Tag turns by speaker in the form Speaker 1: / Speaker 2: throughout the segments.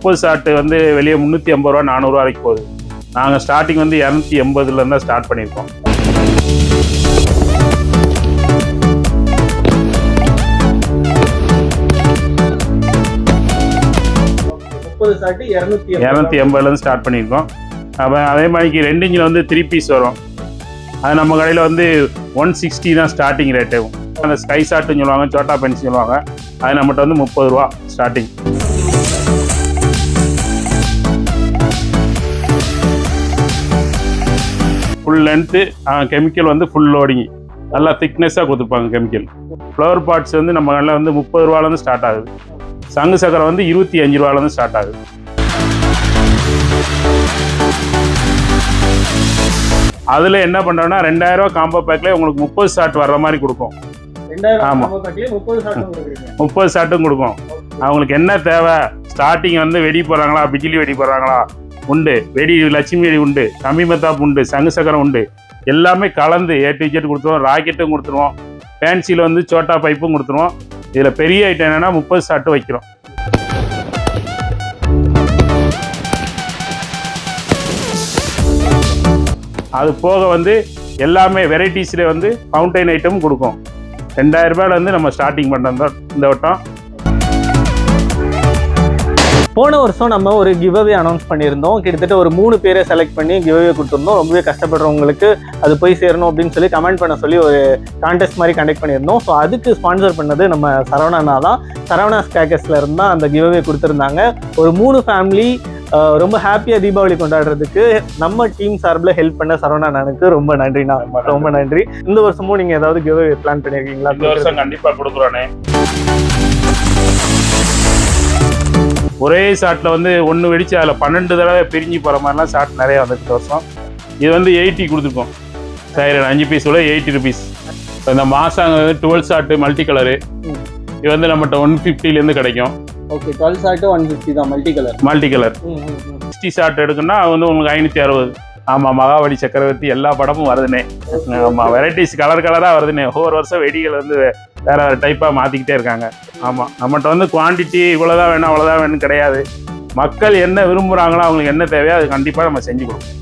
Speaker 1: 30 shot வந்து வெளியே 350 ரூபா 400 ரூபா வரைக்கும் போகுது. நாங்கள் ஸ்டார்டிங் வந்து 280 இருந்தால் ஸ்டார்ட் பண்ணியிருக்கோம்.
Speaker 2: ஷாட்
Speaker 1: 280 ஸ்டார்ட் பண்ணியிருக்கோம். அப்போ அதே மாதிரிக்கு 2 இன்ச்சில் வந்து 3 பீஸ் வரும். அது நம்ம கடையில் வந்து 160 தான் ஸ்டார்டிங் ரேட்டு. அந்த ஸ்கை ஷாட்டுன்னு சொல்லுவாங்க, சோட்டா பென்ஸ் சொல்லுவாங்க. அது நம்மகிட்ட வந்து 30 ரூபா ஸ்டார்டிங். ஃபுல் லென்த்து கெமிக்கல் வந்து ஃபுல் லோடிங், நல்லா திக்னஸாக கொடுத்துருப்பாங்க கெமிக்கல். ஃப்ளவர் பாட்ஸ் வந்து நம்ம கடையில் வந்து 30 ரூபாலேருந்து ஸ்டார்ட் ஆகுது. சங்கு சக்கரை வந்து 25 ரூபாலேருந்து ஸ்டார்ட் ஆகுது. அதில் என்ன பண்ணுறோன்னா 2000 ரூபா காம்போ பேக்கில் உங்களுக்கு 30 ஷாட் வர்ற மாதிரி கொடுக்கும். ஆமாம், 30 ஷாட்டும் கொடுக்கும். அவங்களுக்கு என்ன தேவை, ஸ்டார்டிங் வந்து வெடி போடுறாங்களா, பிஜிலி வெடி போடுறாங்களா உண்டு, வெடி லட்சுமி வெடி உண்டு, கம்மி மெத்தாப் உண்டு, சங்கு சக்கரம் உண்டு, எல்லாமே கலந்து A to Z கொடுத்துருவோம். ராக்கெட்டும் கொடுத்துருவோம். ஃபேன்சியில் வந்து சோட்டா பைப்பும் கொடுத்துருவோம். இதில் பெரிய ஐட்டம் என்னென்னா 30 ஷாட்டு வைக்கிறோம். அது போக வந்து எல்லாமே வெரைட்டிஸில் வந்து ஃபவுண்டைன் ஐட்டம் கொடுக்கும். 2000 ரூபாயிலேருந்து நம்ம ஸ்டார்டிங் பண்ணுறோம் இந்த வட்டம்.
Speaker 2: போன வருஷம் நம்ம ஒரு கிவ்அவே அனௌன்ஸ் பண்ணியிருந்தோம். கிட்டத்தட்ட ஒரு 3 பேரை செலக்ட் பண்ணி கிவ்அவே கொடுத்துருந்தோம். ரொம்பவே கஷ்டப்படுறவங்களுக்கு அது போய் சேரணும் அப்படின்னு சொல்லி கமெண்ட் பண்ண சொல்லி ஒரு கான்டெஸ்ட் மாதிரி கண்டக்ட் பண்ணியிருந்தோம். ஸோ அதுக்கு ஸ்பான்சர் பண்ணது நம்ம சரவணா தான். சரவணாஸ் கிராக்கர்ஸ்ல இருந்து தான் அந்த கிவ்அவே கொடுத்துருந்தாங்க. ஒரு 3 ஃபேமிலி ரொம்ப ஹாப்பியாக தீபாவளி கொண்டாடுறதுக்கு நம்ம டீம் சார்பில் ஹெல்ப் பண்ண சரவணானுக்கு ரொம்ப நன்றிண்ணா, ரொம்ப நன்றி. இந்த வருஷமும் நீங்கள் ஏதாவது கிவ்அவே பிளான் பண்ணியிருக்கீங்களா?
Speaker 1: இந்த வருஷம் கண்டிப்பாக கொடுக்குறோண்ணே. ஒரே ஷாட்டில் வந்து ஒன்று வெடிச்சு அதில் 12 தடவை பிரிஞ்சு போகிற மாதிரிலாம் ஷாட் நிறையா வந்துட்டு வருஷம். இது வந்து 80 கொடுத்துருக்கோம். சைரன் 5 பீஸோட 80 ருபீஸ். இந்த மாசாங்க வந்து 12 ஷாட்டு மல்டி கலரு. இது வந்து நம்மகிட்ட 150லேருந்து கிடைக்கும்.
Speaker 2: ஓகே, 12 ஷாட்டு 150 தான் மல்டி கலர்.
Speaker 1: 60 ஷாட் எடுக்குன்னா வந்து உங்களுக்கு 560. ஆமாம், மகாபலி சக்கரவர்த்தி எல்லா படமும் வருதுண்ணே. ஆமாம், வெரைட்டிஸ் கலர் கலராக வருதுண்ணே. ஒவ்வொரு வருஷம் வெடிகள் வந்து வேறு வேறு டைப்பாக மாற்றிக்கிட்டே இருக்காங்க. ஆமாம், நம்மகிட்ட வந்து குவான்டிட்டி இவ்வளோதான் வேணும் அவ்வளோதான் வேணும் கிடையாது. மக்கள் என்ன விரும்புகிறாங்களோ, அவங்களுக்கு என்ன தேவையோ அது கண்டிப்பாக நம்ம செஞ்சு கொடுப்போம்.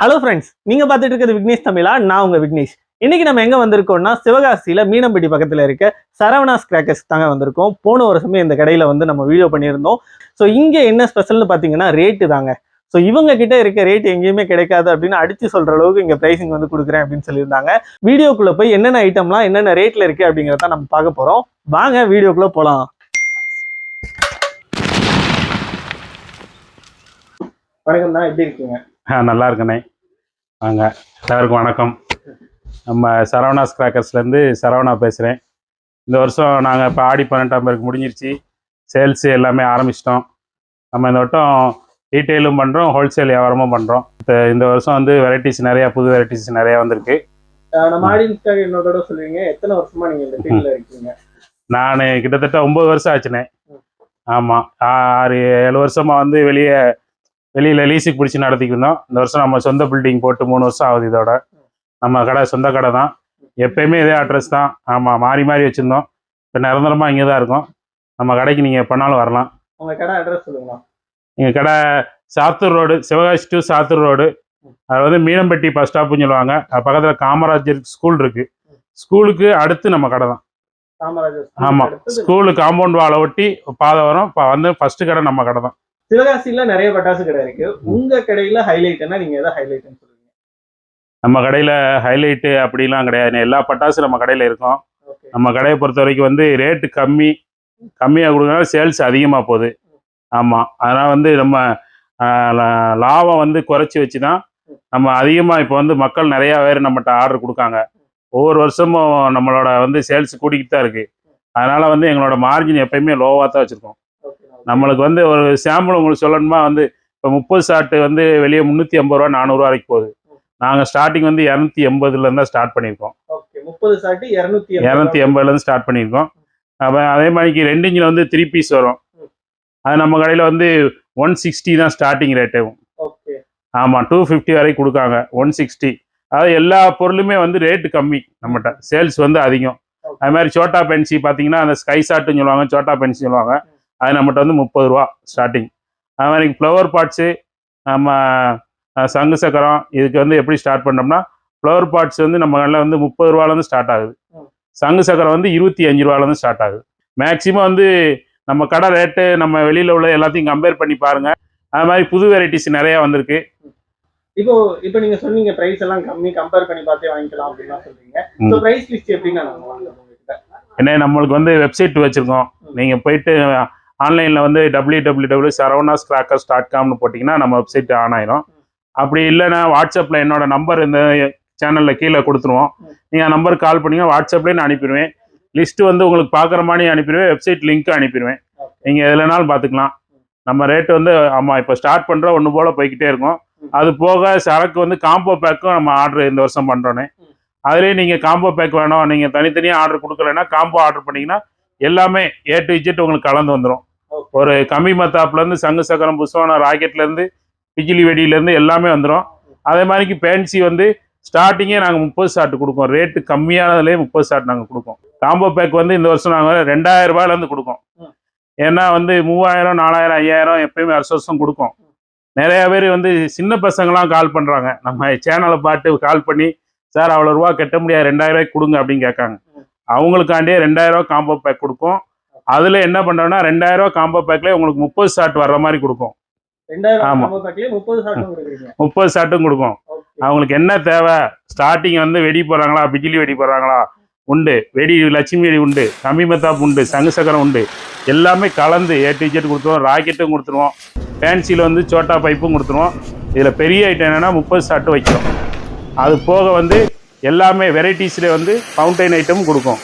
Speaker 2: ஹலோ ஃப்ரெண்ட்ஸ், நீங்கள் பார்த்துட்டு இருக்கிறது விக்னேஷ் தமிழா. நான் உங்கள் விக்னேஷ். இன்னைக்கு நம்ம எங்கே வந்திருக்கோம்னா சிவகாசியில் மீனம்பட்டி பக்கத்தில் இருக்க சரவணாஸ் கிராக்கர்ஸ் தாங்க வந்திருக்கோம். போன வருஷமே இந்த கடையில் வந்து நம்ம வீடியோ பண்ணியிருந்தோம். ஸோ இங்கே என்ன ஸ்பெஷல்னு பார்த்தீங்கன்னா ரேட்டு தாங்க. ஸோ இவங்க கிட்ட இருக்க ரேட் எங்கேயுமே கிடைக்காது அப்படின்னு அடிச்சு சொல்ற அளவுக்கு இங்கே ப்ரைசிங் வந்து கொடுக்குறேன் அப்படின்னு சொல்லியிருந்தாங்க. வீடியோக்குள்ளே போய் என்னென்ன ஐட்டம்லாம் என்னென்ன ரேட்டில் இருக்குது அப்படிங்கிறத நம்ம பார்க்க போகிறோம். வாங்க வீடியோக்குள்ளே போகலாம். வணக்கம் தான், எப்படி இருக்கீங்க?
Speaker 1: நல்லா இருக்கண்ணே. வாங்க, எல்லாருக்கும் வணக்கம். நம்ம சரவணாஸ் கிராக்கர்ஸ்லேருந்து சரவணா பேசுகிறேன். இந்த வருஷம் நாங்கள் இப்போ ஆடி 18ஆம் பேருக்கு முடிஞ்சிருச்சு. சேல்ஸு எல்லாமே ஆரம்பிச்சிட்டோம். நம்ம இந்த வட்டம் ரீட்டெயிலும் பண்ணுறோம், ஹோல்சேல் வியாபாரமும் பண்ணுறோம். இந்த வருஷம் வந்து வெரைட்டிஸ் நிறையா, புது வெரைட்டிஸ் நிறையா வந்திருக்கு.
Speaker 2: நம்ம ஆடியன்ஸ்க்காக என்னோட சொல்லுவீங்க, எத்தனை வருஷமாக நீங்கள் இந்த ஃபீல்டில் இருக்கீங்க?
Speaker 1: நான் கிட்டத்தட்ட 9 வருஷம் ஆச்சுண்ணே. ஆமாம், 6-7 வருஷமாக வந்து வெளியில் லீஸுக்கு பிடிச்சி நடத்திக்கிருந்தோம். இந்த வருஷம் நம்ம சொந்த பில்டிங் போட்டு 3 வருஷம் ஆகுது. இதோட நம்ம கடை சொந்த கடை தான். எப்பயுமே இதே அட்ரஸ் தான். ஆமாம், மாறி மாறி வச்சுருந்தோம். இப்போ நிரந்தரமாக இங்கே தான் இருக்கோம். நம்ம கடைக்கு நீங்கள் எப்போனாலும் வரலாம்.
Speaker 2: உங்கள் கடை அட்ரஸ் சொல்லுங்களா?
Speaker 1: எங்கள் கடை Sattur road, Sivakasi to Sattur road. அது வந்து மீனம்பட்டி பஸ் ஸ்டாப்புன்னு சொல்லுவாங்க. அது பக்கத்தில் காமராஜர் ஸ்கூல் இருக்குது. ஸ்கூலுக்கு அடுத்து நம்ம கடை தான்.
Speaker 2: காமராஜர்?
Speaker 1: ஆமாம், ஸ்கூலு காம்பவுண்ட் வாழை ஒட்டி பாதை வரும். இப்போ வந்து ஃபஸ்ட்டு கடை நம்ம கடை தான்.
Speaker 2: சிவகாசியில் நிறைய பட்டாசு கடை இருக்குது. உங்கள் கடையில் ஹைலைட்னா நீங்கள் எதாவது ஹைலைட்னு சொல்லுவீங்க?
Speaker 1: நம்ம கடையில் ஹைலைட்டு அப்படிலாம் கிடையாது. எல்லா பட்டாசும் நம்ம கடையில் இருக்கும். நம்ம கடையை பொறுத்த வரைக்கும் வந்து ரேட்டு கம்மியாக கொடுக்குறதுனால சேல்ஸ் அதிகமாக போகுது. ஆமாம், அதனால் வந்து நம்ம லாபம் வந்து குறைச்சி வச்சு தான் நம்ம அதிகமாக இப்போ வந்து மக்கள் நிறையா பேர் நம்மகிட்ட ஆர்டர் கொடுக்காங்க. ஒவ்வொரு வருஷமும் நம்மளோட வந்து சேல்ஸ் கூட்டிக்கிட்டு தான் இருக்குது. அதனால் வந்து எங்களோட மார்ஜின் எப்பயுமே லோவாக தான் வச்சுருக்கோம். நம்மளுக்கு வந்து ஒரு சாம்பிள் உங்களுக்கு சொல்லணுமா, வந்து இப்போ 30 ஷாட்டு வந்து வெளியே 350 ரூபா 400 ரூபா வரைக்கும் போகுது. நாங்கள் ஸ்டார்டிங் வந்து 280 ஸ்டார்ட் பண்ணியிருக்கோம்.
Speaker 2: 30 ஷாட்டு
Speaker 1: 280 ஸ்டார்ட் பண்ணியிருக்கோம். அப்போ அதே மாதிரிக்கு 2 இன்ச்சில் வந்து 3 பீஸ் வரும். அது நம்ம கடையில் வந்து 160 தான் ஸ்டார்டிங் ரேட்டு. ஆமாம், 250 வரைக்கும் கொடுக்காங்க. 160. அதாவது எல்லா பொருளுமே வந்து ரேட்டு கம்மி. நம்மகிட்ட சேல்ஸ் வந்து அதிகம். அது மாதிரி சோட்டா பென்சி பார்த்தீங்கன்னா அந்த ஸ்கை ஷாட்டுன்னு சொல்லுவாங்க, சோட்டா பென்சி சொல்லுவாங்க. அது நம்மகிட்ட வந்து 30 ரூபா ஸ்டார்டிங். அது மாதிரி ஃப்ளவர் பாட்ஸு நம்ம சங்கு சக்கரம் இதுக்கு வந்து எப்படி ஸ்டார்ட் பண்ணோம்னா, ஃப்ளவர் பாட்ஸ் வந்து நம்ம கடையில் வந்து 30 ரூபாலேருந்து ஸ்டார்ட் ஆகுது. சங்கு சக்கரம் வந்து 25 ரூபாலேருந்து ஸ்டார்ட் ஆகுது. மேக்ஸிமம் வந்து நம்ம கடை ரேட்டு நம்ம வெளியில் உள்ள எல்லாத்தையும் கம்பேர் பண்ணி பாருங்க. அது மாதிரி புது வெரைட்டிஸ் நிறையா வந்திருக்கு.
Speaker 2: இப்போ நீங்க சொன்னீங்க பிரைஸ் எல்லாம் கம்மி, கம்பேர் பண்ணி பார்த்தே வாங்கிக்கலாம் அப்படின்னா சொல்றீங்க. ஸோ பிரைஸ் லிஸ்ட் எப்படின்னா
Speaker 1: என்ன, நம்மளுக்கு வந்து வெப்சைட் வச்சிருக்கோம். நீங்கள் போயிட்டு ஆன்லைனில் வந்து www.saravanas.crackers.comனு போட்டிங்கன்னா நம்ம வெப்சைட் ஆன் ஆயிரும். அப்படி இல்லைன்னா வாட்ஸ்அப்பில் என்னோட நம்பர் இந்த சேனலில் கீழே கொடுத்துருவோம். நீங்கள் நம்பருக்கு கால் பண்ணிங்கன்னா வாட்ஸ்அப்லேயே நான் அனுப்பிடுவேன். லிஸ்ட்டு வந்து உங்களுக்கு பார்க்குற மாதிரி அனுப்பிடுவேன், வெப்சைட் லிங்க்கு அனுப்பிடுவேன். நீங்கள் எதுலனாலும் பார்த்துக்கலாம். நம்ம ரேட்டு வந்து ஆமாம் இப்போ ஸ்டார்ட் பண்ணுற ஒன்று போல் போய்கிட்டே இருக்கும். அது போக சரக்கு வந்து காம்போ பேக்கும் நம்ம ஆர்டர் இந்த வருஷம் பண்ணுறோன்னே. அதுலேயே நீங்கள் காம்போ பேக் வேணும், நீங்கள் தனித்தனியாக ஆர்டர் கொடுக்கலன்னா காம்போ ஆர்டர் பண்ணிங்கன்னா எல்லாமே A to Z உங்களுக்கு கலந்து வந்துடும். ஒரு கம்மி மத்தாப்புலேருந்து சங்கு சக்கரம் புஷ்வானம் ராக்கெட்லேருந்து பிஜிலி வெடியிலேருந்து எல்லாமே வந்துடும். அதே மாதிரிக்கு பேன்சி வந்து ஸ்டார்டிங்கே நாங்கள் 30 ஷாட் கொடுப்போம். ரேட்டு கம்மியானதுலேயே 30 ஷாட் நாங்கள் கொடுப்போம். காம்போ பேக் வந்து இந்த வருஷம் நாங்கள் 2000 ரூபாயிலேருந்து கொடுப்போம். ஏன்னா வந்து 3000, 4000, 5000 எப்பயுமே வருஷம் கொடுப்போம். நிறைய பேர் வந்து சின்ன பசங்களாம் கால் பண்ணுறாங்க, நம்ம சேனலை பார்த்து கால் பண்ணி சார் அவ்வளோ ரூபா கட்ட முடியாது 2000 ரூபாய்க்கு கொடுங்க அப்படின்னு கேட்காங்க. அவங்களுக்காண்டியே 2000 ரூபா காம்போ பேக் கொடுப்போம். அதில் என்ன பண்ணுறோன்னா 2000 ரூபா காம்போ பேக்லேயே உங்களுக்கு 30 ஷாட் வர்ற மாதிரி கொடுப்போம். ஆமாம், 30 ஷாட்டும் கொடுப்போம். அவங்களுக்கு என்ன தேவை, ஸ்டார்டிங் வந்து வெடி போடுறாங்களா, பிஜிலி வெடி போடுறாங்களா உண்டு, வெடி லட்சுமி வெடி உண்டு, கம்மி மத்தாப்பு உண்டு, சங்கு சக்கரம் உண்டு, எல்லாமே கலந்து A to Z கொடுத்துருவோம். ராக்கெட்டும் கொடுத்துருவோம். ஃபேன்சியில் வந்து சோட்டா பைப்பும் கொடுத்துருவோம். இதில் பெரிய ஐட்டம் என்னென்னா 30 ஷாட்டு வைக்கிறோம். அது போக வந்து எல்லாமே வெரைட்டிஸில் வந்து ஃபவுண்டைன் ஐட்டமும் கொடுக்கும்.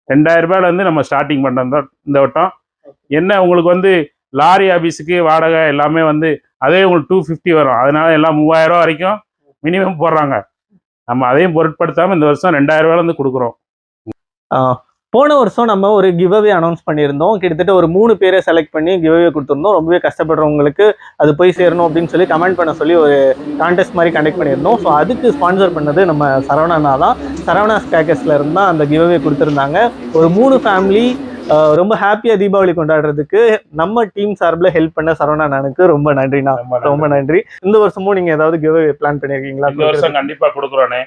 Speaker 1: 2000 ரூபாயிலேருந்து நம்ம ஸ்டார்டிங் பண்ணுறோம் இந்த வட்டம். என்ன உங்களுக்கு வந்து லாரி ஆஃபீஸுக்கு வாடகை எல்லாமே வந்து அதே உங்களுக்கு 250 வரும். அதனால எல்லாம் 3000 ரூபா வரைக்கும் மினிமம் போடுறாங்க. நம்ம அதையும் பொருட்படுத்தாமல் இந்த வருஷம் 2000 ரூபாயிலேருந்து கொடுக்குறோம்.
Speaker 2: போன வருஷம் நம்ம ஒரு கிவ்அவே அனௌன்ஸ் பண்ணியிருந்தோம். கிட்டத்தட்ட ஒரு 3 பேரை செலக்ட் பண்ணி கிவ்அவே கொடுத்துருந்தோம். ரொம்பவே கஷ்டப்படுறவங்களுக்கு அது போய் சேரணும் அப்படின்னு சொல்லி கமெண்ட் பண்ண சொல்லி ஒரு கான்டெஸ்ட் மாதிரி கண்டக்ட் பண்ணியிருந்தோம். ஸோ அதுக்கு ஸ்பான்சர் பண்ணது நம்ம சரவணா தான். சரவணாஸ் கிராக்கர்ஸ்ல இருந்து தான் அந்த கிவ்அவே கொடுத்துருந்தாங்க. ஒரு 3 ஃபேமிலி ரொம்ப ஹாப்பியாக தீபாவளி கொண்டாடுறதுக்கு நம்ம டீம் சார்பில் ஹெல்ப் பண்ண சரவணா நானுக்கு ரொம்ப நன்றிண்ணா. ரொம்ப நன்றி. இந்த வருஷமும் நீங்கள் ஏதாவது கிவ்அவே பிளான் பண்ணியிருக்கீங்களா?
Speaker 1: இந்த வருஷம் கண்டிப்பாக கொடுக்குறோண்ணே.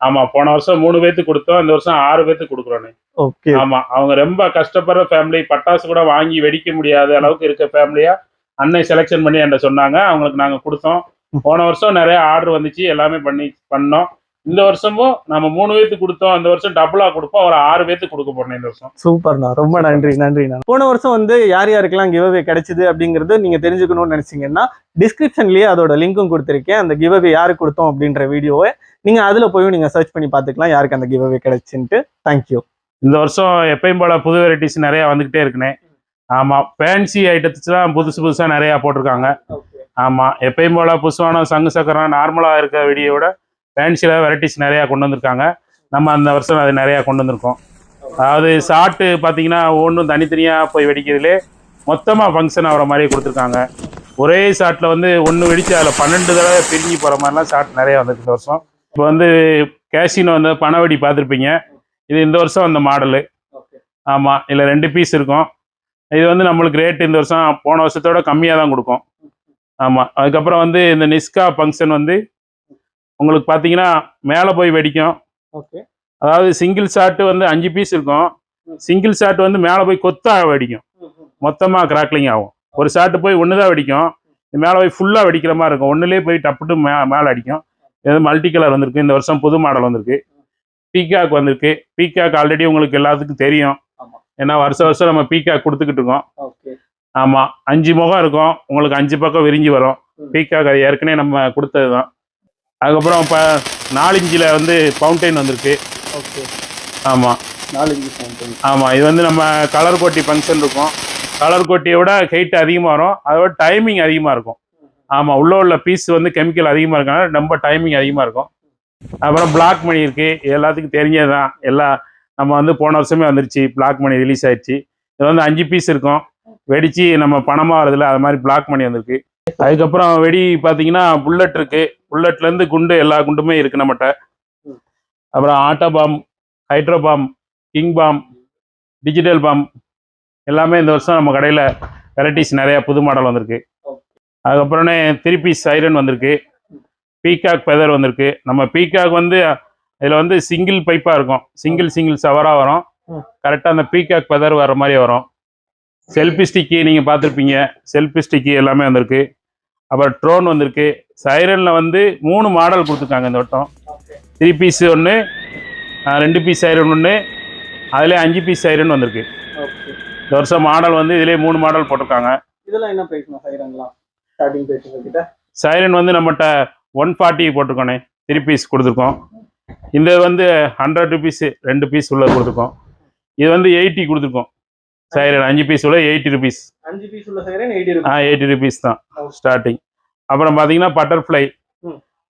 Speaker 1: ஆமா, போன வருஷம் 3 பேத்துக்கு கொடுத்தோம். இந்த வருஷம் 6 பேத்துக்கு கொடுக்குறோண்ணே.
Speaker 2: ஓகே.
Speaker 1: ஆமா, அவங்க ரொம்ப கஷ்டப்படுற ஃபேமிலி, பட்டாசு கூட வாங்கி வெடிக்க முடியாத அளவுக்கு இருக்க ஃபேமிலியா அன்னை செலெக்ஷன் பண்ணி என்கிட்ட சொன்னாங்க. அவங்களுக்கு நாங்க கொடுத்தோம். போன வருஷம் நிறைய ஆர்டர் வந்துச்சு, எல்லாமே பண்ணோம். இந்த வருஷமும் நம்ம 3 பேத்துக்கு கொடுத்தோம். இந்த வருஷம் டபுளா கொடுப்போம். ஒரு 6 பேத்துக்கு கொடுக்க போறோம் இந்த வருஷம்.
Speaker 2: சூப்பர்ண்ணா, ரொம்ப நன்றிண்ணா. போன வருஷம் வந்து யார் யாருக்கெல்லாம் கிவ்அவே கிடைச்சது அப்படிங்கிறது நீங்க தெரிஞ்சுக்கணும்னு நினைச்சீங்கன்னா டிஸ்கிரிப்ஷன்லயே அதோட லிங்க்கும் கொடுத்துருக்கேன். அந்த கிவ்அவே யாருக்கு கொடுத்தோம் அப்படின்ற வீடியோவை நீங்க அதுல போய் நீங்க சர்ச் பண்ணி பார்த்துக்கலாம் யாருக்கு அந்த கிவ்அவே கிடைச்சுன்ட்டு. தேங்க்யூ.
Speaker 1: இந்த வருஷம் எப்பயும் போல புது வெரைட்டிஸ் நிறைய வந்துகிட்டே இருக்குனே. ஆமா, ஃபேன்சி ஐட்டத்துலாம் புதுசா நிறைய போட்டிருக்காங்க. ஆமா, எப்பயும் போல புஷ்வானம் சங்கு சக்கரம் நார்மலா இருக்க வெடியோட ஃபேன்சியில் வெரைட்டிஸ் நிறையா கொண்டு வந்திருக்காங்க. நம்ம அந்த வருஷம் அது நிறையா கொண்டு வந்திருக்கோம். அதாவது ஷாட்டு பார்த்தீங்கன்னா ஒன்றும் தனித்தனியாக போய் வெடிக்கிறதுலே மொத்தமாக ஃபங்க்ஷன் ஆகிற மாதிரி கொடுத்துருக்காங்க. ஒரே ஷாட்டில் வந்து ஒன்று வெடித்து அதில் 12 தடவை பிரிஞ்சு போகிற மாதிரிலாம் ஷாட் நிறையா வந்திருக்கு இந்த வருஷம். இப்போ வந்து கேஷினோ வந்து பணவெடி பார்த்துருப்பீங்க. இது இந்த வருஷம் அந்த மாடலு. ஆமாம், இதில் 2 பீஸ் இருக்கும். இது வந்து நம்மளுக்கு ரேட்டு இந்த வருஷம் போன வருஷத்தோட கம்மியாக தான் கொடுக்கும். ஆமாம், அதுக்கப்புறம் வந்து இந்த நிஸ்கா ஃபங்க்ஷன் வந்து உங்களுக்கு பார்த்தீங்கன்னா மேலே போய் வெடிக்கும்.
Speaker 2: ஓகே.
Speaker 1: அதாவது சிங்கிள் ஷாட்டு வந்து 5 பீஸ் இருக்கும். சிங்கிள் ஷாட் வந்து மேலே போய் கொத்தாக வெடிக்கும், மொத்தமாக கிராக்லிங் ஆகும். ஒரு ஷாட்டு போய் ஒன்று தான் வெடிக்கும், மேலே போய் ஃபுல்லாக வெடிக்கிற மாதிரி இருக்கும். ஒன்றுலேயே போய் டப்புட்டு மேலே அடிக்கும். இது மல்டி கலர் வந்திருக்கு. இந்த வருஷம் புது மாடல் வந்திருக்கு. பீகாக் வந்திருக்கு. பீகாக் ஆல்ரெடி உங்களுக்கு எல்லாத்துக்கும் தெரியும். ஏன்னா வருஷம் நம்ம பீகாக் கொடுத்துக்கிட்டு இருக்கோம். ஆமாம், 5 முகம் இருக்கும். உங்களுக்கு 5 பக்கம் விரிஞ்சு வரும். பீகாக் அது ஏற்கனவே நம்ம கொடுத்தது தான். அதுக்கப்புறம் இப்போ 4 இன்ச்சில் வந்து ஃபவுண்டைன் வந்திருக்கு.
Speaker 2: ஓகே.
Speaker 1: ஆமாம்,
Speaker 2: 4 இன்ச்சு ஃபவுண்டைன்.
Speaker 1: ஆமாம், இது வந்து நம்ம கலர் கோட்டி ஃபங்க்ஷன் இருக்கும். கலர் கோட்டியை விட ஹைட் அதிகமாக வரும். அதோட டைமிங் அதிகமாக இருக்கும். ஆமாம், உள்ள பீஸ் வந்து கெமிக்கல் அதிகமாக இருக்கனால ரொம்ப டைமிங் அதிகமாக இருக்கும். அப்புறம் பிளாக் மணி இருக்குது. இது எல்லாத்துக்கும் தெரிஞ்சது தான். எல்லாம் நம்ம வந்து போன வருஷமே வந்துருச்சு, பிளாக் மணி ரிலீஸ் ஆயிடுச்சு. இது வந்து 5 பீஸ் இருக்கும். வெடித்து நம்ம பணமாக வருதுல, அது மாதிரி பிளாக் மணி வந்திருக்கு. அதுக்கப்புறம் வெடி பார்த்தீங்கன்னா புல்லட் இருக்கு. புல்லட்லேருந்து குண்டு எல்லா குண்டுமே இருக்கு நம்மகிட்ட. அப்புறம் auto bomb, hydro bomb, king bomb, digital bomb எல்லாமே இந்த வருஷம் நம்ம கடையில் வெரைட்டிஸ் நிறையா புது மாடல் வந்திருக்கு. அதுக்கப்புறமே 3 பீஸ் சைரன் வந்திருக்கு. பீகாக் ஃபெதர் வந்திருக்கு. நம்ம பீகாக் வந்து இதில் வந்து சிங்கிள் பைப்பாக இருக்கும், சிங்கிள் சவராக வரும். கரெக்டாக அந்த பீகாக் ஃபெதர் வர மாதிரி வரும். செல்ஃபி ஸ்டிக்கு நீங்கள் பார்த்துருப்பீங்க, செல்ஃபி ஸ்டிக்கு எல்லாமே வந்திருக்கு. அப்புறம் ட்ரோன் வந்திருக்கு. சைரனில் வந்து 3 மாடல் கொடுத்துருக்காங்க இந்த வட்டம். 3 பீஸ் ஒன்று, 2 பீஸ் சைரன் ஒன்று, அதிலே 5 பீஸ் சைரன் வந்திருக்கு. இந்த வருஷம் மாடல் வந்து இதிலே 3 மாடல் போட்டிருக்காங்க.
Speaker 2: இதெல்லாம் என்ன பிரைஸ்மா சைரன்லாம்? ஸ்டார்டிங் பிரைஸ் கிட்ட
Speaker 1: சைரன் வந்து நம்மகிட்ட 140 போட்டிருக்கோண்ணே, 3 பீஸ் கொடுத்துருக்கோம். இந்த வந்து 100 ருபீஸ் 2 பீஸ் உள்ள கொடுத்துருக்கோம். இது வந்து 80 கொடுத்துருக்கோம். சைரன் 5 பீஸ் உள்ள 80 ருபீஸ்.
Speaker 2: 5 பீஸ் உள்ள சைரன் 80 ருபீஸ்.
Speaker 1: 80 ருபீஸ் தான் ஸ்டார்டிங். அப்புறம் பார்த்தீங்கன்னா பட்டர்ஃப்ளை,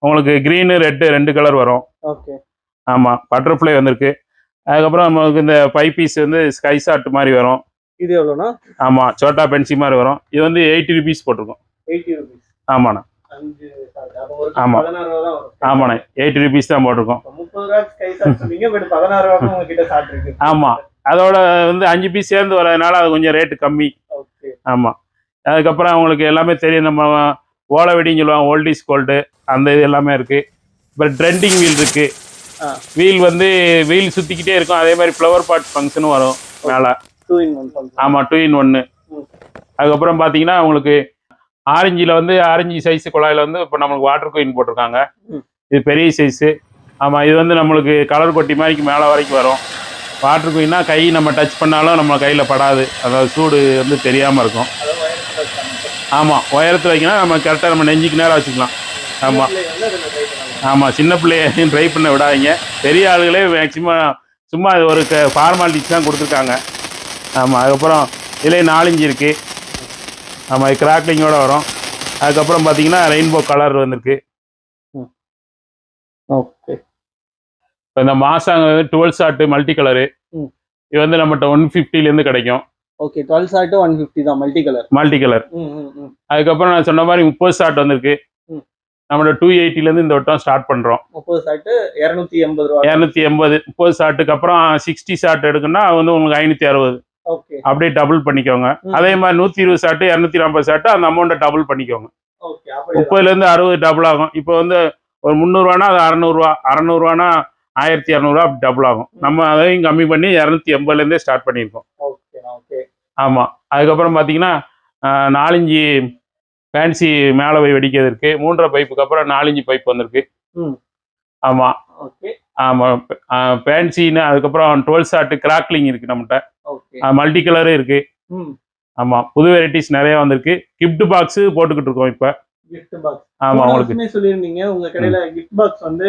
Speaker 1: உங்களுக்கு க்ரீனு ரெட்டு 2 கலர் வரும்.
Speaker 2: ஓகே.
Speaker 1: ஆமாம், பட்டர்ஃப்ளை வந்திருக்கு. அதுக்கப்புறம் நமக்கு இந்த 5 பீஸ் வந்து ஸ்கை ஷாட் மாதிரி வரும்.
Speaker 2: இது எவ்வளோண்ணா?
Speaker 1: ஆமாம், சோட்டா பென்சி மாதிரி வரும். இது வந்து 80 ருபீஸ் போட்டிருக்கோம்.
Speaker 2: 80 ருபீஸ்.
Speaker 1: ஆமாண்ணா. ஆமாம் ஆமாண்ணே, 80 ருபீஸ் தான் போட்டிருக்கோம்.
Speaker 2: 30 ரூபா ஸ்கை ஷாட் சொன்னீங்க, பட் 16 ரூபாய்க்கு உங்ககிட்ட ஷாட் இருக்கு.
Speaker 1: ஆமாம், அதோட வந்து 5 பீஸ் சேர்ந்து வரதுனால அது கொஞ்சம் ரேட்டு கம்மி.
Speaker 2: ஓகே.
Speaker 1: ஆமாம். அதுக்கப்புறம் அவங்களுக்கு எல்லாமே தெரியும், நம்ம ஓலை வெடின்னு சொல்லுவாங்க, ஓல்ட் இஸ் கோல்டு, அந்த இது எல்லாமே இருக்குது. அப்புறம் ட்ரெண்டிங் வீல் இருக்குது. வீல் வந்து வீல் சுற்றிக்கிட்டே இருக்கும். அதே மாதிரி ஃப்ளவர் பாட் ஃபங்க்ஷனும் வரும் மேலே.
Speaker 2: 2 in 1.
Speaker 1: ஆமாம், 2 in 1. அதுக்கப்புறம் பார்த்தீங்கன்னா உங்களுக்கு ஆரஞ்சில் வந்து ஆரஞ்சு சைஸு குழாயில் வந்து இப்போ நம்மளுக்கு வாட்டர் குயின் போட்டிருக்காங்க. இது பெரிய சைஸு. ஆமாம், இது வந்து நம்மளுக்கு கலர் கொட்டி மாதிரிக்கு மேலே வரைக்கும் வரும். வாட்டர் குயின்னா கை நம்ம டச் பண்ணாலும் நம்ம கையில் படாது, அதாவது சூடு வந்து தெரியாமல் இருக்கும். ஆமாம், உயரத்தில் வைக்கணும், நம்ம கரெக்டாக நம்ம நெஞ்சுக்கு நேரம் வச்சுக்கலாம். ஆமாம் ஆமாம், சின்ன பிள்ளைய ட்ரை பண்ண விடாதீங்க. பெரிய ஆளுகளே மேக்சிமம் சும்மா இது ஒரு ஃபார்மாலிட்டிஸ் தான் கொடுத்துருக்காங்க. ஆமாம். அதுக்கப்புறம் இதிலே 4 இன்ச் இருக்குது. ஆமாம், இது கிராக்லிங்கோடு வரும். அதுக்கப்புறம் பார்த்தீங்கன்னா ரெயின்போ கலர் வந்திருக்கு.
Speaker 2: ஓகே.
Speaker 1: இப்போ இந்த மாசாங்க 12 ஷாட்டு மல்டி கலரு, இது வந்து நம்மகிட்ட 150லேருந்து கிடைக்கும்.
Speaker 2: ஓகே. 12 ஷாட்டு 150 தான் மல்டி கலர்.
Speaker 1: அதுக்கப்புறம் நான் சொன்ன மாதிரி 30 ஷாட் வந்திருக்கு. நம்மளோட 280லேருந்து இந்த வட்டம் ஸ்டார்ட் பண்ணுறோம்.
Speaker 2: 30 ஷாட்டு 280 ரூபா.
Speaker 1: 280. 30 ஷாட்டுக்கு அப்புறம் 60 ஷாட் எடுக்குன்னா வந்து உங்களுக்கு 560.
Speaker 2: ஓகே.
Speaker 1: அப்படியே டபுள் பண்ணிக்கோங்க. அதே மாதிரி 120 ஷாட்டு 250 ஷாட்டு அந்த அமௌண்ட்டை டபுள் பண்ணிக்கோங்க.
Speaker 2: ஓகே.
Speaker 1: 30லேருந்து 60 டபுள் ஆகும். இப்போ வந்து ஒரு 300 ரூபானா அது 600 ரூபா, 600 ரூபானா 1200 ரூபா டபுள் ஆகும். நம்ம அதையும் கம்மி பண்ணி 280லேருந்தே ஸ்டார்ட் பண்ணியிருக்கோம்.
Speaker 2: ஓகே. ஓகே.
Speaker 1: ஆமாம். அதுக்கப்புறம் பார்த்தீங்கன்னா 4 இன்ச்சு ஃபேன்சி மேலே போய் வெடிக்கிறது இருக்குது. 3.5 பைப்புக்கு அப்புறம் 4 இன்ச்சு பைப் வந்திருக்கு. ஆமாம்.
Speaker 2: ஓகே.
Speaker 1: ஆமாம், ஃபேன்சின்னு. அதுக்கப்புறம் 12 ஷாட்டு கிராக்லிங் இருக்குது நம்மகிட்ட. மல்டி கலரும் இருக்குது. ஆமாம், புது வெரைட்டிஸ் நிறைய வந்திருக்கு. கிஃப்ட் பாக்ஸு போட்டுக்கிட்டு இருக்கோம் இப்போ.
Speaker 2: Gift box.
Speaker 1: ஆமாம், உங்களுக்கு
Speaker 2: சொல்லியிருந்தீங்க உங்கள் கடையில் கிஃப்ட் பாக்ஸ் வந்து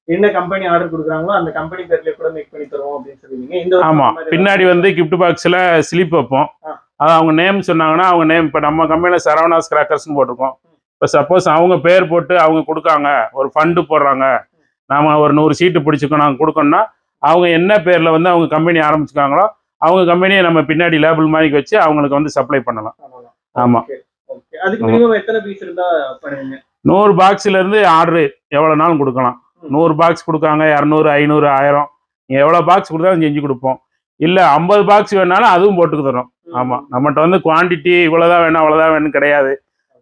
Speaker 2: என்ன கம்பெனி ஆர்டர் கொடுக்குறாங்களோ அந்த கம்பெனி பேர்ல கூட மேக் பண்ணி தருவோம் அப்படின்னு சொல்லுவீங்க.
Speaker 1: ஆமாம், பின்னாடி வந்து கிஃப்ட் பாக்ஸில் ஸ்லிப் வைப்போம். அது அவங்க நேம் சொன்னாங்கன்னா அவங்க நேம், இப்போ நம்ம கம்பெனியில் சரவணாஸ் கிராக்கர்ஸ்னு போட்டிருக்கோம். இப்போ சப்போஸ் அவங்க பேர் போட்டு அவங்க கொடுக்காங்க, ஒரு ஃபண்டு போடுறாங்க, நாம் ஒரு 100 சீட்டு பிடிச்சிக்கோ நாங்கள் கொடுக்கணும்னா அவங்க என்ன பேரில் வந்து அவங்க கம்பெனி ஆரம்பிச்சுக்காங்களோ அவங்க கம்பெனியை நம்ம பின்னாடி லேபிள் மாதிரி வச்சு அவங்களுக்கு வந்து சப்ளை பண்ணலாம். ஆமாம்.
Speaker 2: அதுக்கு மினிமம் எத்தனை பீஸ் இருந்தால் பண்ணுவீங்க?
Speaker 1: 100 பாக்ஸ்லேருந்து ஆர்டரு எவ்வளோ நாளும் கொடுக்கலாம். 100 பாக்ஸ் கொடுக்காங்க, 200, 500, 1000 எவ்வளோ பாக்ஸ் கொடுத்தாலும் செஞ்சு கொடுப்போம். இல்லை 50 பாக்ஸ் வேணாலும் அதுவும் போட்டுக்கு தரோம். ஆமாம், நம்மகிட்ட வந்து குவான்டிட்டி இவ்வளோதான் வேணும் அவ்வளோதான் வேணும் கிடையாது.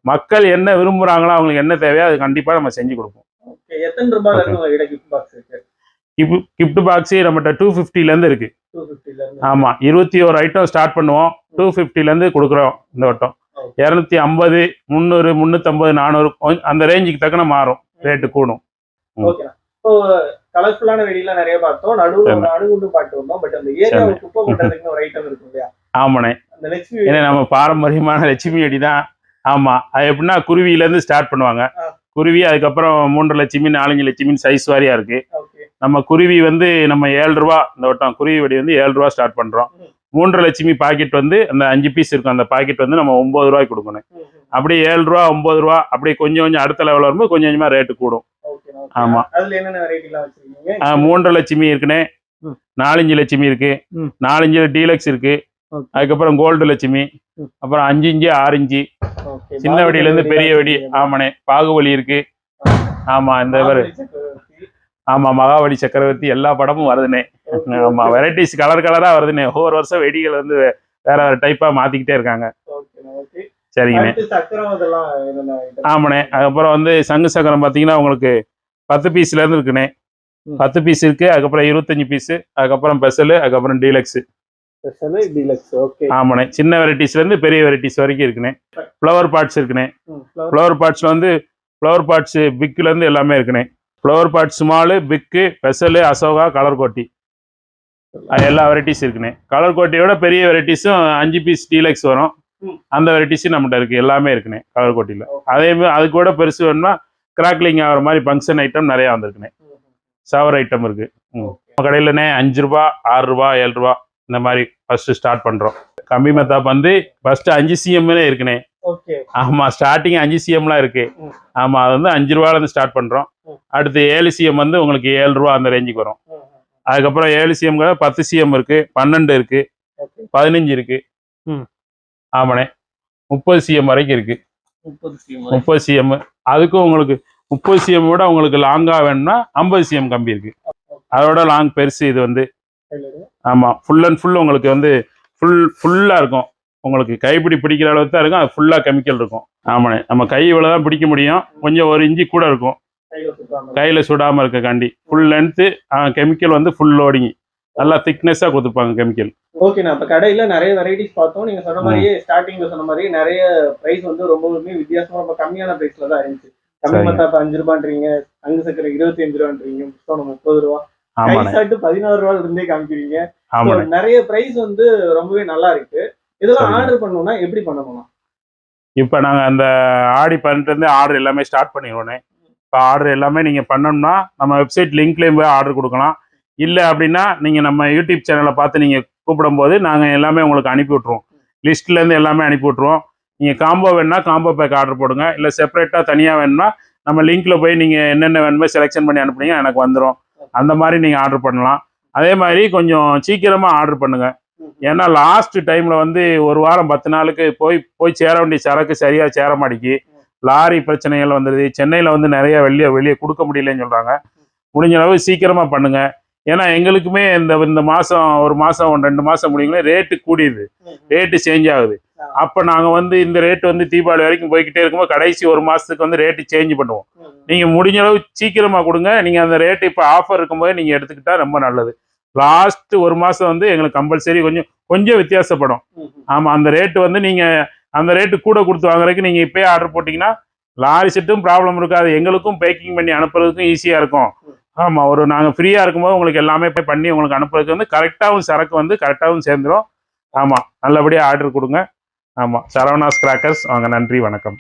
Speaker 1: மக்கள் என்ன விரும்புகிறாங்களோ அவங்களுக்கு என்ன தேவையோ அது கண்டிப்பாக நம்ம செஞ்சு கொடுப்போம்.
Speaker 2: எத்தனை ரூபாய் கிஃப்ட் பாக்ஸ் இருக்கு?
Speaker 1: கிஃப்ட் பாக்ஸு நம்மகிட்ட 250லேருந்து இருக்குது. ஆமாம், 21 ஐட்டம் ஸ்டார்ட் பண்ணுவோம். 250லேருந்து கொடுக்குறோம் இந்த வட்டம். 250, 300, 350, 400 அந்த ரேஞ்சுக்கு தக்கன மாறும், ரேட்டு கூடும்.
Speaker 2: ஓகே. இப்போ கலர்ஃபுல்லான வெடிலாம் நிறைய பார்த்தோம், நடுவில் அணுகுண்டு பாட்டு வந்தோம். பட் அந்த ஏரியாவை குப்பை கொட்டதுக்கு ஒரு ஐட்டம் இருக்கும் இல்லையா?
Speaker 1: ஆமாண்ணே,
Speaker 2: அந்த லட்சுமி,
Speaker 1: ஏன்னா நம்ம பாரம்பரியமான லட்சுமி வெடி தான். ஆமாம், அது எப்படின்னா குருவியிலேருந்து ஸ்டார்ட் பண்ணுவாங்க. குருவி, அதுக்கப்புறம் 3 லட்சுமி 4 லட்சுமின்னு சைஸ் வாரியாக இருக்குது. நம்ம குருவி வந்து நம்ம 7 ரூபா இந்த வட்டம் குருவி வெடி வந்து 7 ரூபா ஸ்டார்ட் பண்ணுறோம். 3 லட்சுமி பாக்கெட் வந்து அந்த 5 பீஸ் இருக்கும், அந்த பாக்கெட் வந்து நம்ம 9 ரூபாய்க்கு கொடுக்கணும். அப்படியே 7 ரூபா 9 ரூபா அப்படி கொஞ்சம் கொஞ்சம் அடுத்த லெவலில் வரும்போது கொஞ்சம் கொஞ்சமாக ரேட்டு கூடும். ஆமாம். 3 லட்சுமி இருக்குண்ணே, 4 லட்சுமி இருக்கு, 4 டீலக்ஸ் இருக்கு, அதுக்கப்புறம் கோல்டு லட்சுமி, அப்புறம் 5 6 சின்ன வெடியிலேருந்து பெரிய வெடி. ஆமாண்ணே, பாகுபலி இருக்கு. ஆமாம், இந்த பேர் ஆமாம், மகாபலி சக்கரவர்த்தி எல்லா படமும் வருதுண்ணே. ஆமாம், வெரைட்டிஸ் கலர் கலராக வருதுண்ணே. ஒவ்வொரு வருஷம் வெடிகள் வந்து வேற வேற டைப்பாக மாற்றிக்கிட்டே இருக்காங்க. சரிங்கண்ணே. ஆமாண்ணே. அதுக்கப்புறம் வந்து சங்கு சக்கரம் பார்த்தீங்கன்னா உங்களுக்கு 10 பீஸ்லேருந்து இருக்குண்ணே. 10 பீஸ் இருக்கு. அதுக்கப்புறம் 25 பீஸு, அதுக்கப்புறம் ஸ்பெஷலு, அதுக்கப்புறம் டீலக்ஸு. ஆமாண்ணே. சின்ன வெரைட்டிஸ்லேருந்து பெரிய வெரைட்டிஸ் வரைக்கும் இருக்குண்ணே. ஃப்ளவர் பாட்ஸ் இருக்குண்ணே. ஃப்ளவர் பாட்ஸில் வந்து ஃப்ளவர் பாட்ஸு பிக்குலேருந்து எல்லாமே இருக்குண்ணே. ஃப்ளவர் பாட் ஸ்மாலு, பிக்கு, ஸ்பெஷலு, அசோகா, கலர் கோட்டி, எல்லா வெரைட்டிஸ் இருக்குண்ணே. கலர் கோட்டியோட பெரிய வெரைட்டிஸும் 5 பீஸ் டீலக்ஸ் வரும். அந்த வெரைட்டிஸும் நம்மகிட்ட இருக்குது. எல்லாமே இருக்குண்ணே கலர் கோட்டியில். அதேமாதிரி அது கூட பெருசு வேணும்னா கிராக்லிங் ஆகிற மாதிரி ஃபங்க்ஷன் ஐட்டம் நிறையா வந்திருக்குண்ணே. ஷவர் ஐட்டம் இருக்குது. நம்ம கடையிலண்ணே 5 ரூபா, 6 ரூபா, 7 ரூபா இந்த மாதிரி ஃபஸ்ட்டு ஸ்டார்ட் பண்ணுறோம். கம்பி மத்தாப் வந்து ஃபஸ்ட்டு 5 சிஎம்லே இருக்குண்ணே. ஆமாம், ஸ்டார்டிங் 5 சிஎம்லாம் இருக்குது. ஆமாம், அது வந்து 5 ரூபாலேருந்து ஸ்டார்ட் பண்ணுறோம். அடுத்து 7 சிஎம் வந்து உங்களுக்கு 7 ரூபா அந்த ரேஞ்சுக்கு வரும். அதுக்கப்புறம் 7 சிஎம் 10 சிஎம் இருக்குது, 12 இருக்குது, 15 இருக்குது. ஆமாண்ணே. 30 சிஎம் வரைக்கும் இருக்குது. 30 சிஎம். அதுக்கும் உங்களுக்கு 30 சிஎம் விட உங்களுக்கு லாங்காக வேணும்னா 50 சிஎம் கம்பி இருக்குது. அதோட லாங் பெருசு இது வந்து. ஆமாம், ஃபுல் அண்ட் ஃபுல் உங்களுக்கு வந்து ஃபுல்லாக இருக்கும். உங்களுக்கு கைப்பிடி பிடிக்கிற அளவுக்கு தான் இருக்கும். அது ஃபுல்லாக கெமிக்கல் இருக்கும். ஆமாண்ணே. நம்ம கை இவ்வளோ தான் பிடிக்க முடியும். கொஞ்சம் 1 இன்ச்சு கூட இருக்கும் கையில் சுடாமல் இருக்காண்டி. ஃபுல் லென்த்து கெமிக்கல் வந்து ஃபுல் லோடிங், நல்லா திக்னஸாக கொடுத்துருப்பாங்க கெமிக்கல்.
Speaker 2: ஓகேண்ணா. இப்போ கடையில் நிறைய வெரைட்டிஸ் பார்த்தோம். நீங்கள் சொன்ன மாதிரியே ஸ்டார்டிங்கில் சொன்ன மாதிரி நிறைய ப்ரைஸ் வந்து ரொம்பவுமே வித்தியாசமாக ரொம்ப கம்மியான ப்ரைஸில் தான் இருந்துச்சு. கம்மி மத்தாப்பு 5 ரூபான்றீங்க, அங்கு சக்கரை 25 ரூபான்றீங்க, 30 ரூபா, 16 ரூபாயில இருந்தே காமிக்கிறீங்க. நிறைய பிரைஸ் வந்து ரொம்பவே நல்லா இருக்கு. இதெல்லாம் ஆர்டர் பண்ணணும்னா எப்படி பண்ணணும்னா?
Speaker 1: இப்போ நாங்கள் அந்த ஆடி 12 ஆர்டர் எல்லாமே ஸ்டார்ட் பண்ணிடுவோண்ணே. இப்போ ஆர்டர் எல்லாமே நீங்கள் பண்ணணும்னா நம்ம வெப்சைட் லிங்க்லேயும் போய் ஆர்டர் கொடுக்கலாம். இல்லை அப்படின்னா நீங்கள் நம்ம யூடியூப் சேனலை பார்த்து நீங்கள் கூப்பிடும்போது நாங்கள் எல்லாமே உங்களுக்கு அனுப்பி விட்ருவோம். லிஸ்ட்லேருந்து எல்லாமே அனுப்பி விட்ருவோம். நீங்கள் காம்போ வேணுன்னா காம்போ பேக் ஆர்டர் போடுங்க. இல்லை செப்பரேட்டாக தனியாக வேணும்னா நம்ம லிங்க்கில் போய் நீங்கள் என்னென்ன வேணுமோ செலெக்ஷன் பண்ணி அனுப்புனீங்க எனக்கு வந்துடும். அந்த மாதிரி நீங்கள் ஆர்டர் பண்ணலாம். அதே மாதிரி கொஞ்சம் சீக்கிரமாக ஆர்டர் பண்ணுங்கள். ஏன்னா லாஸ்ட் டைமில் வந்து 1 வாரம் 10 நாளுக்கு போய் சேர வேண்டிய சரக்கு சரியாக சேர மாட்டேங்கி லாரி பிரச்சனைகள் வந்துடுது. சென்னையில் வந்து நிறைய வெளியே கொடுக்க முடியலன்னு சொல்கிறாங்க. முடிஞ்ச அளவு சீக்கிரமாக பண்ணுங்கள். ஏன்னா எங்களுக்குமே இந்த மாதம் 1 மாதம் 2 மாதம் முடியுங்களே ரேட்டு கூடியுது, ரேட்டு சேஞ்ச் ஆகுது. அப்போ நாங்கள் வந்து இந்த ரேட்டு வந்து தீபாவளி வரைக்கும் போய்கிட்டே இருக்கும்போது கடைசி 1 மாதத்துக்கு வந்து ரேட்டு சேஞ்ச் பண்ணுவோம். நீங்கள் முடிஞ்ச அளவு சீக்கிரமாக கொடுங்க. நீங்கள் அந்த ரேட்டு இப்போ ஆஃபர் இருக்கும்போது நீங்கள் எடுத்துக்கிட்டா ரொம்ப நல்லது. லாஸ்ட் 1 மாதம் வந்து எங்களுக்கு கம்பல்சரி கொஞ்சம் வித்தியாசப்படும். ஆமாம், அந்த ரேட்டு வந்து நீங்கள் அந்த ரேட்டு கூட கொடுத்து வாங்குறதுக்கு நீங்கள் இப்போயே ஆர்டர் போட்டிங்கன்னா லாரி செட்டும் ப்ராப்ளம் இருக்காது, எங்களுக்கும் பேக்கிங் பண்ணி அனுப்புறதுக்கும் ஈஸியாக இருக்கும். ஆமாம், நாங்கள் ஃப்ரீயாக இருக்கும்போது உங்களுக்கு எல்லாமே பண்ணி உங்களுக்கு அனுப்புறதுக்கு வந்து கரெக்டாகவும் சரக்கு வந்து கரெக்டாகவும் சேர்ந்துடும். ஆமாம், நல்லபடியாக ஆர்டர் கொடுங்க. ஆமாம், சரவணாஸ் கிராக்கர்ஸ் வாங்க. நன்றி, வணக்கம்.